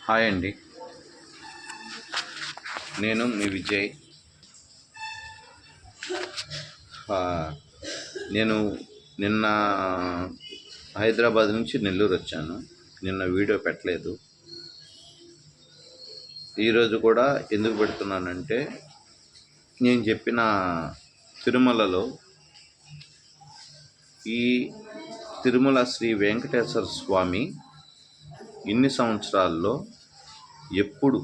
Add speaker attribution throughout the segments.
Speaker 1: Hi అండి. నేను మీ విజయ్. నేను నిన్న హైదరాబాద్ నుంచి నెల్లూరు వచ్చాను. నిన్న వీడియో పెట్టలేదు. ఈరోజు కూడా ఎందుకు పెడుతున్నానంటే, నేను చెప్పిన తిరుమలలో ఈ తిరుమల శ్రీ వెంకటేశ్వర స్వామి ఇన్ని సంవత్సరాల్లో ఎప్పుడు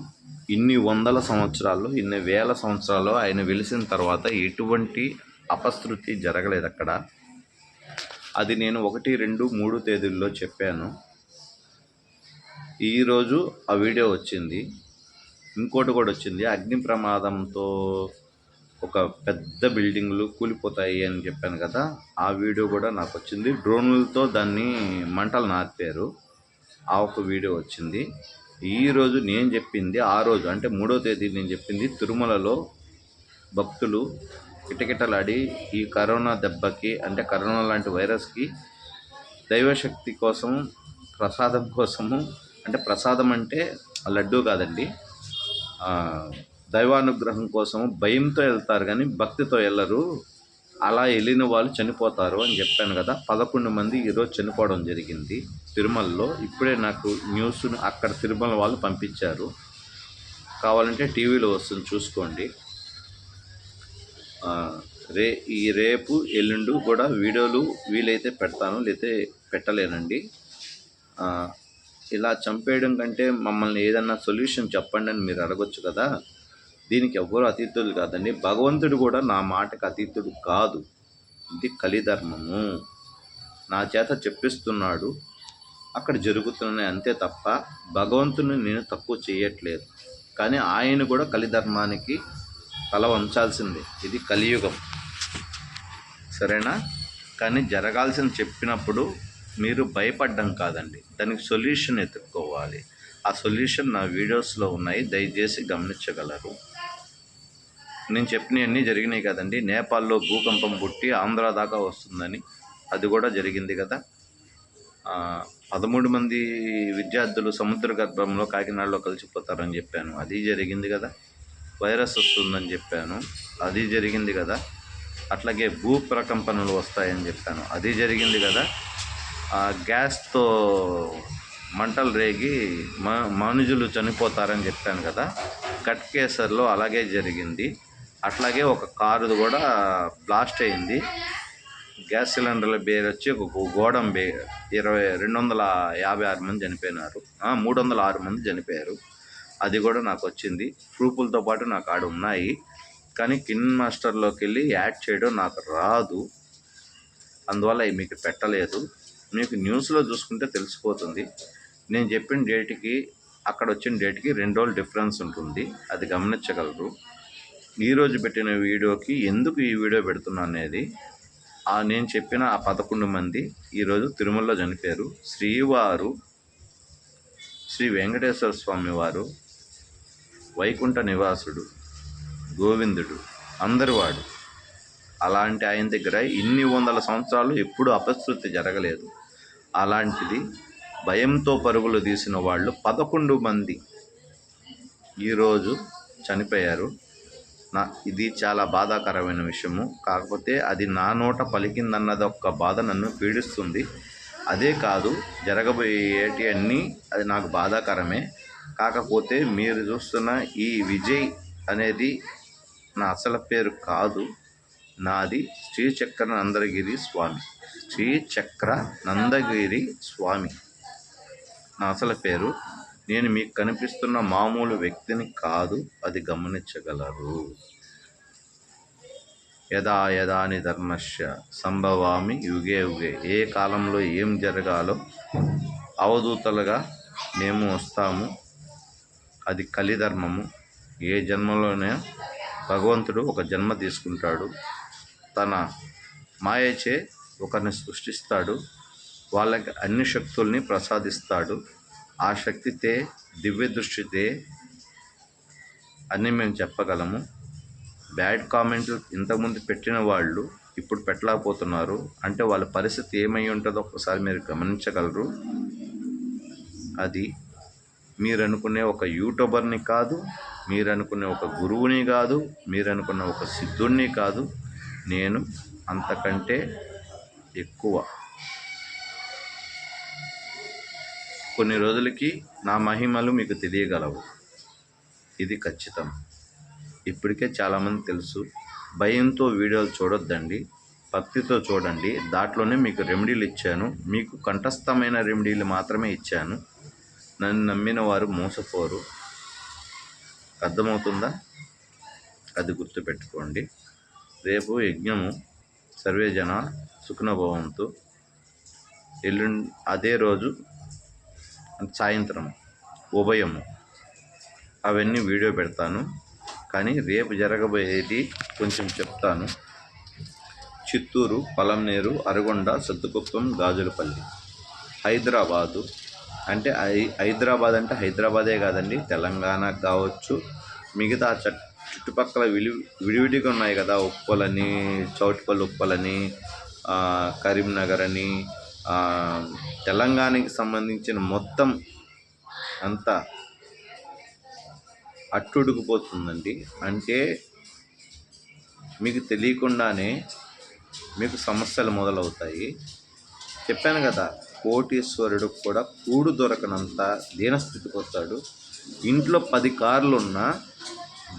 Speaker 1: ఇన్ని వందల సంవత్సరాల్లో ఇన్ని వేల సంవత్సరాల్లో ఆయన వెలిసిన తర్వాత ఎటువంటి అపశృతి జరగలేదు అక్కడ. అది నేను 1, 2, 3 తేదీల్లో చెప్పాను. ఈరోజు ఆ వీడియో వచ్చింది. ఇంకోటి కూడా వచ్చింది, అగ్ని ప్రమాదంతో ఒక పెద్ద బిల్డింగ్లు కూలిపోతాయి అని చెప్పాను కదా, ఆ వీడియో కూడా నాకు వచ్చింది. డ్రోన్లతో దాన్ని మంటలు నార్పారు, ఆ ఒక వీడియో వచ్చింది. ఈరోజు నేను చెప్పింది ఆ రోజు అంటే 3వ తేదీ నేను చెప్పింది, తిరుమలలో భక్తులు కిటకిటలాడి ఈ కరోనా దెబ్బకి అంటే కరోనా లాంటి వైరస్కి దైవశక్తి కోసం ప్రసాదం కోసము, అంటే ప్రసాదం అంటే లడ్డూ కాదండి, దైవానుగ్రహం కోసము భయంతో వెళ్తారు కానీ భక్తితో వెళ్ళరు. అలా వెళ్ళిన వాళ్ళు చనిపోతారు అని చెప్పాను కదా. 11 మంది ఈరోజు చనిపోవడం జరిగింది తిరుమలలో. ఇప్పుడే నాకు న్యూస్ అక్కడ తిరుమల వాళ్ళు పంపించారు, కావాలంటే టీవీలో వస్తుంది చూసుకోండి. రేపు ఎల్లుండి కూడా వీడియోలు వీలైతే పెడతాను, లేతే పెట్టలేనండి. ఇలా చంపేయడం కంటే మమ్మల్ని ఏదన్నా సొల్యూషన్ చెప్పండి అని మీరు అడగొచ్చు కదా. దీనికి ఎవ్వరూ అతీతులు కాదండి. భగవంతుడు కూడా నా మాటకు అతీతుడు కాదు. ఇది కలిధర్మము, నా చేత చెప్పిస్తున్నాడు, అక్కడ జరుగుతున్నాయి అంతే తప్ప భగవంతుని నేను తక్కువ చేయట్లేదు. కానీ ఆయన కూడా కలిధర్మానికి తల వంచాల్సిందే. ఇది కలియుగం, సరేనా? కానీ జరగాల్సిన చెప్పినప్పుడు మీరు భయపడ్డం కాదండి, దానికి సొల్యూషన్ ఎత్తుక్కోవాలి. ఆ సొల్యూషన్ నా వీడియోస్లో ఉన్నాయి, దయచేసి గమనించగలరు. నేను చెప్పినవన్నీ జరిగినాయి కదండి. నేపాల్లో భూకంపం పుట్టి ఆంధ్ర దాకా వస్తుందని, అది కూడా జరిగింది కదా. 13 మంది విద్యార్థులు సముద్ర గర్భంలో కాకినాడలో కలిసిపోతారని చెప్పాను, అది జరిగింది కదా. వైరస్ వస్తుందని చెప్పాను, అది జరిగింది కదా. అట్లాగే భూ ప్రకంపనలు వస్తాయని చెప్పాను, అది జరిగింది కదా. గ్యాస్తో మంటలు రేగి మనుషులు చనిపోతారని చెప్పాను కదా. కట్కేసర్లో అలాగే జరిగింది. అట్లాగే ఒక కారు కూడా బ్లాస్ట్ అయింది, గ్యాస్ సిలిండర్ల బేర్ వచ్చి ఒక గోడం 256 మంది చనిపోయినారు, 306 మంది చనిపోయారు. అది కూడా నాకు వచ్చింది, ప్రూఫ్లతో పాటు నాకు ఆడ ఉన్నాయి. కానీ కిన్ మాస్టర్లోకి వెళ్ళి యాడ్ చేయడం నాకు రాదు, అందువల్ల మీకు పెట్టలేదు. మీకు న్యూస్లో చూసుకుంటే తెలిసిపోతుంది. నేను చెప్పిన డేట్కి అక్కడ వచ్చిన డేట్కి 2 రోజులు డిఫరెన్స్ ఉంటుంది, అది గమనించగలరు. ఈరోజు పెట్టిన వీడియోకి ఎందుకు ఈ వీడియో పెడుతున్నా అనేది, నేను చెప్పిన 11 మంది ఈరోజు తిరుమలలో చనిపోయారు. శ్రీవారు శ్రీ వెంకటేశ్వర స్వామి వారు వైకుంఠ నివాసుడు, గోవిందుడు, అందరివాడు. అలాంటి ఆయన దగ్గర ఇన్ని వందల సంవత్సరాలు ఎప్పుడూ అపశృతి జరగలేదు. అలాంటిది భయంతో పరుగులు తీసిన వాళ్ళు 11 మంది ఈరోజు చనిపోయారు. ఇది చాలా బాధాకరమైన విషయము. కాకపోతే అది నా నోట పలికిందన్నది ఒక్క బాధ నన్ను పీడిస్తుంది. అదే కాదు, జరగబోయేటి అన్నీ అది నాకు బాధాకరమే. కాకపోతే మీరు చూస్తున్న ఈ విజయ్ అనేది నా అసలు పేరు కాదు, నాది శ్రీచక్ర నందగిరి స్వామి. శ్రీచక్ర నందగిరి స్వామి నా అసలు పేరు. నేను మీకు కనిపిస్తున్న మామూలు వ్యక్తిని కాదు, అది గమనించగలరు. యదా యదాని ధర్మస్య సంభవామి యుగే యుగే. ఏ కాలంలో ఏం జరగాలో అవధూతలుగా మేము వస్తాము, అది కలిధర్మము. ఏ జన్మలోనే భగవంతుడు ఒక జన్మ తీసుకుంటాడు, తన మాయచే ఒకరిని సృష్టిస్తాడు, వాళ్ళకి అన్ని శక్తుల్ని ప్రసాదిస్తాడు. ఆ శక్తితే, దివ్య దృష్టితే అన్నీ మేము చెప్పగలము. బ్యాడ్ కామెంట్లు ఇంతకుముందు పెట్టిన వాళ్ళు ఇప్పుడు పెట్టలేకపోతున్నారు అంటే వాళ్ళ పరిస్థితి ఏమై ఉంటుందో ఒక్కసారి మీరు గమనించగలరు. అది మీరు అనుకునే ఒక యూట్యూబర్ని కాదు, మీరు అనుకునే ఒక గురువుని కాదు, మీరు అనుకున్న ఒక సిద్ధుణ్ణి కాదు, నేను అంతకంటే ఎక్కువ. కొన్ని రోజులకి నా మహిమలు మీకు తెలియగలవు, ఇది ఖచ్చితం. ఇప్పటికే చాలామంది తెలుసు. భయంతో వీడియోలు చూడొద్దండి, భక్తితో చూడండి. దాంట్లోనే మీకు రెమెడీలు ఇచ్చాను, మీకు కంఠస్థమైన రెమెడీలు మాత్రమే ఇచ్చాను. నన్ను నమ్మిన వారు మోసపోరు. అర్థమవుతుందా? అది గుర్తుపెట్టుకోండి. రేపు యజ్ఞము, సర్వే జన సుఖనభవంతు. ఎల్లుండి అదే రోజు సాయంత్రం ఉభయము అవన్నీ వీడియో పెడతాను. కానీ రేపు జరగబోయేది కొంచెం చెప్తాను. చిత్తూరు, పలంనేరు, అరగొండ, సత్తుకుప్పం, గాజులపల్లి, హైదరాబాదు. అంటే హైదరాబాద్ అంటే హైదరాబాదే కాదండి, తెలంగాణ కావచ్చు, మిగతా చుట్టుపక్కల విడివిడిగా ఉన్నాయి కదా, ఉప్పలని, చౌటుపల్లి ఉప్పలని, కరీంనగర్ అని, తెలంగాణకి సంబంధించిన మొత్తం అంతా అట్టుడుకుపోతుందండి. అంటే మీకు తెలియకుండానే మీకు సమస్యలు మొదలవుతాయి. చెప్పాను కదా, కోటీశ్వరుడు కూడా కూడు దొరకనంత దీనస్థితికి వస్తాడు. ఇంట్లో 10 కార్లు ఉన్నా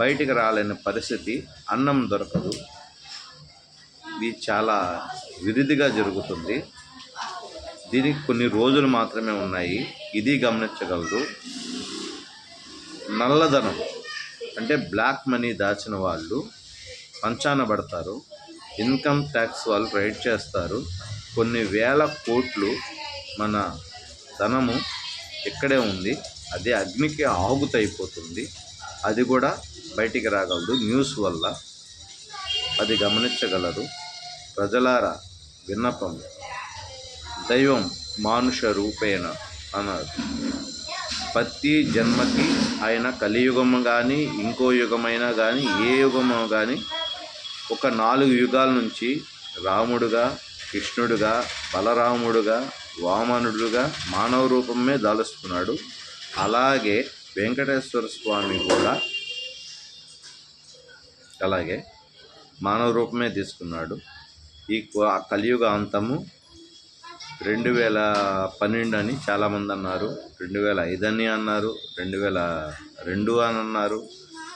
Speaker 1: బయటికి రాలేని పరిస్థితి, అన్నం దొరకదు. ఇది చాలా విరిదిగా జరుగుతుంది. దీనికి కొన్ని రోజులు మాత్రమే ఉన్నాయి, ఇది గమనించగలరు. నల్లధనం అంటే బ్లాక్ మనీ దాచిన వాళ్ళు పంచాన పడతారు. ఇన్కమ్ ట్యాక్స్ వాళ్ళు రైడ్ చేస్తారు. కొన్ని వేల కోట్లు మన ధనము ఇక్కడే ఉంది, అదే అగ్నికి ఆహుతైపోతుంది. అది కూడా బయటికి రాగలదు న్యూస్ వల్ల, అది గమనించగలరు. ప్రజలారా విన్నపం, దైవం మానుష రూపేణ అన్నారు. ప్రతి జన్మకి ఆయన కలియుగము కానీ ఇంకో యుగమైనా కానీ ఏ యుగమో కానీ ఒక 4 యుగాల నుంచి రాముడుగా, కృష్ణుడుగా, బలరాముడుగా, వామనుడుగా మానవ రూపమే దాలుస్తున్నాడు. అలాగే వెంకటేశ్వర స్వామి కూడా అలాగే మానవ రూపమే తీసుకున్నాడు. ఈ కలియుగ అంతము 2012 అని చాలామంది అన్నారు, 2005 అని అన్నారు, 2002 అని అన్నారు,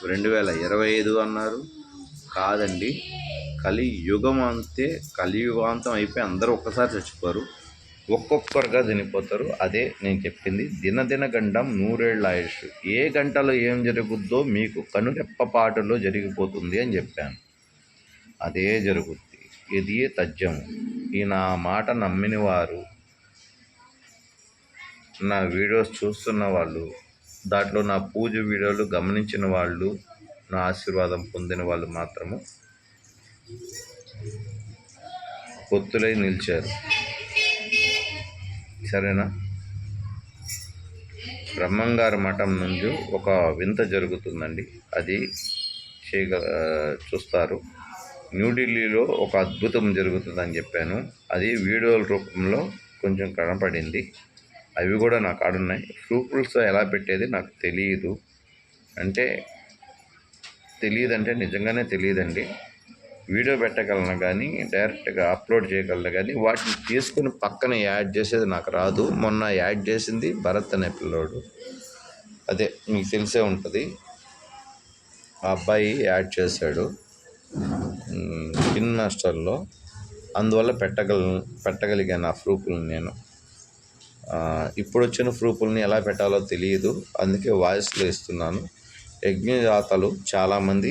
Speaker 1: 2025 అన్నారు. కాదండి, కలియుగం అంతే. కలియుగాంతం అయిపోయి అందరూ ఒక్కసారి చచ్చిపోరు, ఒక్కొక్కరుగా చనిపోతారు. అదే నేను చెప్పింది. దినదిన గండం 100 ఏళ్ళ ఆయుష్. ఏ గంటలో ఏం జరుగుద్దో మీకు కనురెప్పపాటులో జరిగిపోతుంది అని చెప్పాను. అదే జరుగుద్ది. ఇది తథ్యం. ఈ నా మాట నమ్మిన వారు, నా వీడియోస్ చూస్తున్న వాళ్ళు, దాంట్లో నా పూజ వీడియోలు గమనించిన వాళ్ళు, నా ఆశీర్వాదం పొందిన వాళ్ళు మాత్రము పొత్తులై నిలిచారు. సరేనా? బ్రహ్మంగారి మఠం నుంచి ఒక వింత జరుగుతుందండి, అది చూస్తారు. న్యూఢిల్లీలో ఒక అద్భుతం జరుగుతుందని చెప్పాను, అది వీడియోల రూపంలో కొంచెం కనపడింది. అవి కూడా నా కాడున్నాయి. ప్రూఫ్స్ ఎలా పెట్టేది నాకు తెలియదు. అంటే నిజంగానే తెలియదండి. వీడియో పెట్టగలను కానీ, డైరెక్ట్గా అప్లోడ్ చేయగలను కానీ, వాటిని తీసుకుని పక్కన యాడ్ చేసేది నాకు రాదు. మొన్న యాడ్ చేసింది భరత్ అనే పిల్లోడు, అదే మీకు తెలిసే ఉంటుంది. ఆ అబ్బాయి యాడ్ చేశాడు స్కిన్ మాస్టర్లో. అందువల్ల పెట్టగలిగాను ఆ ప్రూఫ్లను నేను. ఇప్పుడు వచ్చిన ప్రూఫ్లని ఎలా పెట్టాలో తెలియదు, అందుకే వాయిస్లో ఇస్తున్నాను. యజ్ఞదాతలు చాలామంది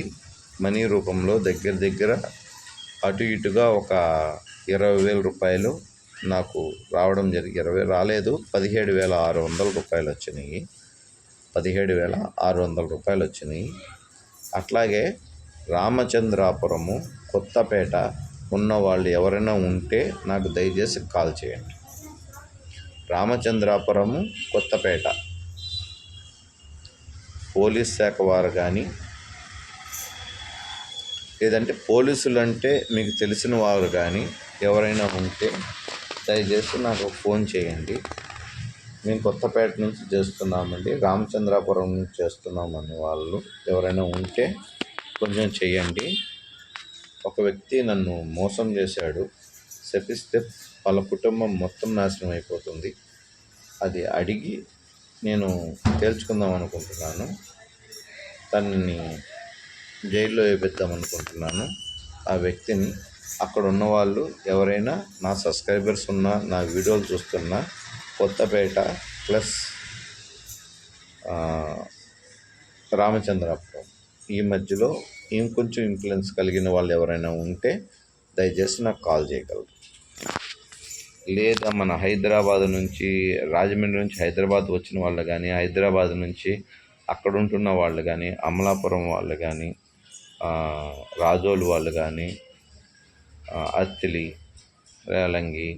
Speaker 1: మనీ రూపంలో దగ్గర అటు ఇటుగా ఒక 20,000 రూపాయలు నాకు రావడం 20 రాలేదు, 17,600 రూపాయలు వచ్చినాయి. 17,600 రూపాయలు వచ్చినాయి. అట్లాగే రామచంద్రాపురము, కొత్తపేట ఉన్నవాళ్ళు ఎవరైనా ఉంటే నాకు దయచేసి కాల్ చేయండి. రామచంద్రాపురము, కొత్తపేట పోలీస్ శాఖ వారు కానీ, లేదంటే పోలీసులు అంటే మీకు తెలిసిన వారు కానీ ఎవరైనా ఉంటే దయచేసి నాకు ఫోన్ చేయండి. మేము కొత్తపేట నుంచి చేస్తున్నామండి, రామచంద్రాపురం నుంచి చేస్తున్నామని వాళ్ళు ఎవరైనా ఉంటే కొంచెం చెయ్యండి. ఒక వ్యక్తి నన్ను మోసం చేశాడు, శపిస్తే వాళ్ళ కుటుంబం మొత్తం నాశనం అయిపోతుంది. అది అడిగి నేను తేల్చుకుందాం అనుకుంటున్నాను. తనని జైల్లో వేపిద్దాం అనుకుంటున్నాను. ఆ వ్యక్తిని అక్కడ ఉన్న వాళ్ళు ఎవరైనా నా సబ్స్క్రైబర్స్ ఉన్నా, నా వీడియోలు చూస్తున్నా, కొత్తపేట ప్లస్ రామచంద్రాపురం ఈ మధ్యలో ఇంకొంచెం ఇన్ఫ్లుయెన్స్ కలిగిన వాళ్ళు ఎవరైనా ఉంటే దయచేసి నాకు కాల్ చేయగలరు. లేదా మన హైదరాబాద్ నుంచి, రాజమండ్రి నుంచి హైదరాబాద్ వచ్చిన వాళ్ళు కానీ, హైదరాబాద్ నుంచి అక్కడ ఉంటున్న వాళ్ళు కానీ, అమలాపురం వాళ్ళు కానీ, రాజోలు వాళ్ళు కానీ, అత్తిలి, రేలంగి,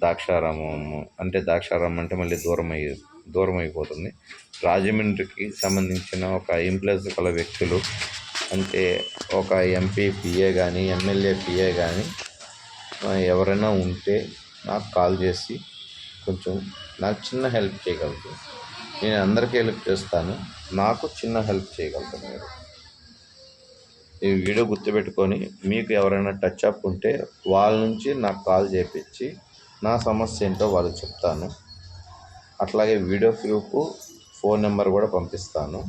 Speaker 1: ద్రాక్షారామం అంటే ద్రాక్షారామం అంటే మళ్ళీ దూరం అయిపోతుంది. రాజమండ్రికి సంబంధించిన ఒక ఇన్ఫ్లుయెన్స్ గల వ్యక్తులు అంటే ఒక ఎంపీ పిఏ కానీ, ఎమ్మెల్యే పిఏ కానీ ఎవరైనా ఉంటే నాకు కాల్ చేసి కొంచెం నాకు చిన్న హెల్ప్ చేయగలరు. నేను అందరికీ హెల్ప్ చేస్తాను, నాకు చిన్న హెల్ప్ చేయగలరు మీరు. ఈ వీడియో గుర్తుపెట్టుకొని మీకు ఎవరైనా టచ్ అప్ ఉంటే వాళ్ళ నుంచి నాకు కాల్ చేయించి నా సమస్య ఏంటో వాళ్ళకి చెప్తాను. అట్లాగే వీడియో ప్రూఫ్, ఫోన్ నెంబర్ కూడా పంపిస్తాను.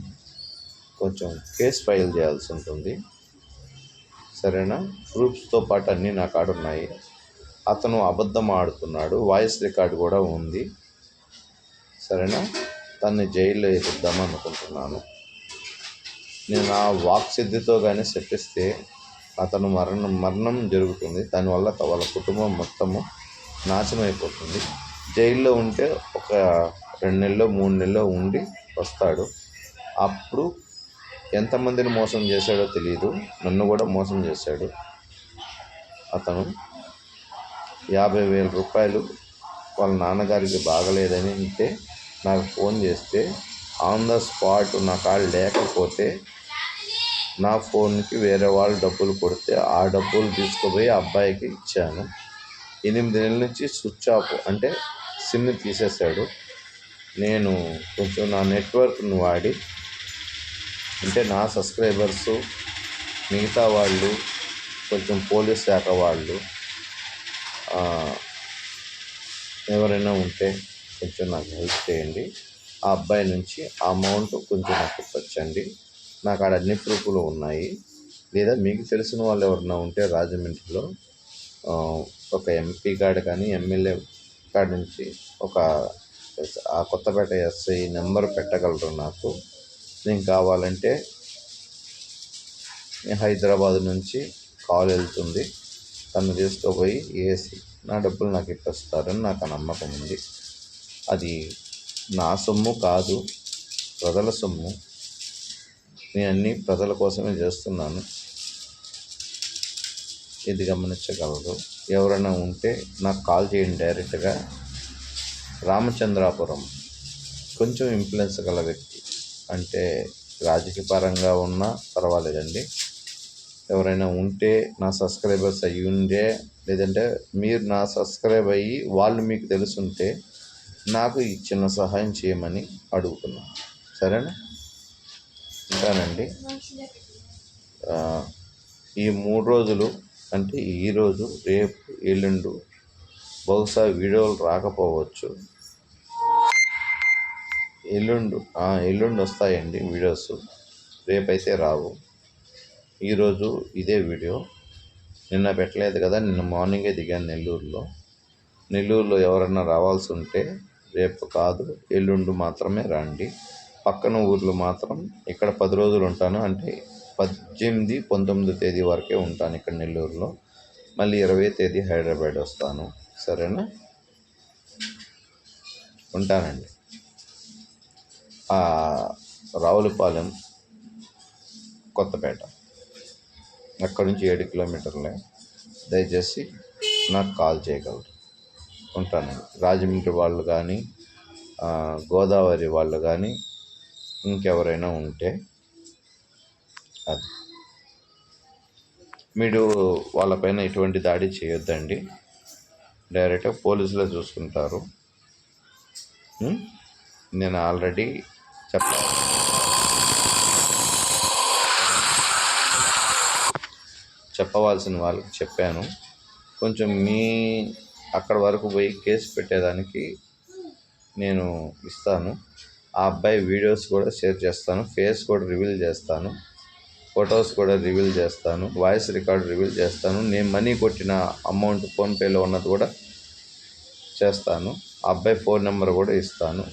Speaker 1: కొంచెం కేసు ఫైల్ చేయాల్సి ఉంటుంది, సరేనా? ప్రూఫ్స్తో పాటు అన్నీ నా కాడ ఉన్నాయి. అతను అబద్ధం ఆడుతున్నాడు, వాయిస్ రికార్డు కూడా ఉంది, సరేనా? తన్ని జైల్లో వేద్దాం అనుకుంటున్నాను. నేను ఆ వాక్సిద్ధితో కానీ చెప్పిస్తే అతను మరణం జరుగుతుంది. దానివల్ల వాళ్ళ కుటుంబం మొత్తము నాశనం అయిపోతుంది. జైల్లో ఉంటే ఒక 2 నెలలో 3 నెలలో ఉండి వస్తాడు. అప్పుడు ఎంతమందిని మోసం చేశాడో తెలియదు, నన్ను కూడా మోసం చేశాడు. అతను 50,000 రూపాయలు వాళ్ళ నాన్నగారికి బాగలేదని అంటే నాకు ఫోన్ చేస్తే ఆన్ ద స్పాట్ నా కాడ లేకపోతే నా ఫోన్కి వేరే వాళ్ళు డబ్బులు కొడితే ఆ డబ్బులు తీసుకుపోయి అబ్బాయికి ఇచ్చాను. 8 నెలల నుంచి స్విచ్ ఆఫ్ అంటే సిమ్ తీసేశాడు. నేను కొంచెం నా నెట్వర్క్ను వాడి అంటే నా సబ్స్క్రైబర్సు, మిగతా వాళ్ళు, కొంచెం పోలీస్ శాఖ వాళ్ళు ఎవరైనా ఉంటే కొంచెం నాకు హెల్ప్ చేయండి. ఆ అబ్బాయి నుంచి ఆ అమౌంట్ కొంచెం నాకు ఇప్పించండి. నాకు ఆడ అన్ని ప్రూఫ్లు ఉన్నాయి. లేదా మీకు తెలిసిన వాళ్ళు ఎవరైనా ఉంటే రాజమండ్రిలో ఒక ఎంపీ కాడ కానీ, ఎమ్మెల్యే కాడ నుంచి ఆ కొత్తపేట ఎస్ఐ నెంబర్ పెట్టగలరు నాకు. నేను కావాలంటే హైదరాబాద్ నుంచి కాల్ వెళ్తుంది, తను తీసుకుపోయి వేసి నా డబ్బులు నాకు ఇప్పిస్తారని నాకు నమ్మకం ఉంది. అది నా సొమ్ము కాదు, ప్రజల సొమ్ము. నేను అన్నీ ప్రజల కోసమే చేస్తున్నాను, ఇది గమనించగలరు. ఎవరైనా ఉంటే నాకు కాల్ చేయండి డైరెక్ట్గా. రామచంద్రాపురం కొంచెం ఇన్ఫ్లుయెన్స్ గల వ్యక్తి అంటే రాజకీయ పరంగా ఉన్నా పర్వాలేదండి. ఎవరైనా ఉంటే నా సబ్స్క్రైబర్స్ అయ్యి ఉండే, లేదంటే మీరు నా సబ్స్క్రైబ్ అయ్యి వాళ్ళు మీకు తెలుసుంటే నాకు ఈ చిన్న సహాయం చేయమని అడుగుతున్నాను, సరేనా? ఉంటానండి. ఈ 3 రోజులు అంటే ఈరోజు, రేపు, ఎల్లుండు బహుశా వీడియోలు రాకపోవచ్చు. ఎల్లుండి వస్తాయండి వీడియోస్, రేపైతే రావు. ఈరోజు ఇదే వీడియో. నిన్న పెట్టలేదు కదా, నిన్న మార్నింగే దిగాను నెల్లూరులో ఎవరన్నా రావాల్సి ఉంటే రేపు కాదు ఎల్లుండి మాత్రమే రండి. పక్కన ఊర్లు మాత్రం ఇక్కడ 10 రోజులు ఉంటాను, అంటే 18, 19 తేదీ వరకే ఉంటాను ఇక్కడ నెల్లూరులో. మళ్ళీ 20 తేదీ హైదరాబాద్ వస్తాను, సరేనా? ఉంటానండి. రావులపాలెం, కొత్తపేట, అక్కడి నుంచి 7 కిలోమీటర్లే. దయచేసి నాకు కాల్ చేయగలరు. ఉంటానండి. రాజమండ్రి వాళ్ళు కానీ, గోదావరి వాళ్ళు కానీ, ఇంకెవరైనా ఉంటే అది మీరు వాళ్ళపైన ఎటువంటి దాడి చేయొద్దండి, డైరెక్ట్గా పోలీసులే చూసుకుంటారు. నేను ఆల్రెడీ చెప్పవలసిన వాళ్ళకి చెప్పాను. కొంచెం అక్కడ వరకు పోయి కేసు పెట్టేదానికి నేను ఇస్తాను. ఆ అబ్బాయి వీడియోస్ కూడా షేర్ చేస్తాను, ఫేస్ కూడా రివీల్ చేస్తాను, ఫొటోస్ కూడా రివీల్ చేస్తాను, వాయిస్ రికార్డ్ రివీల్ చేస్తాను, నేను మనీ కొట్టిన అమౌంట్ ఫోన్పేలో ఉన్నది కూడా చేస్తాను. ఆ అబ్బాయి ఫోన్ నెంబర్ కూడా ఇస్తాను.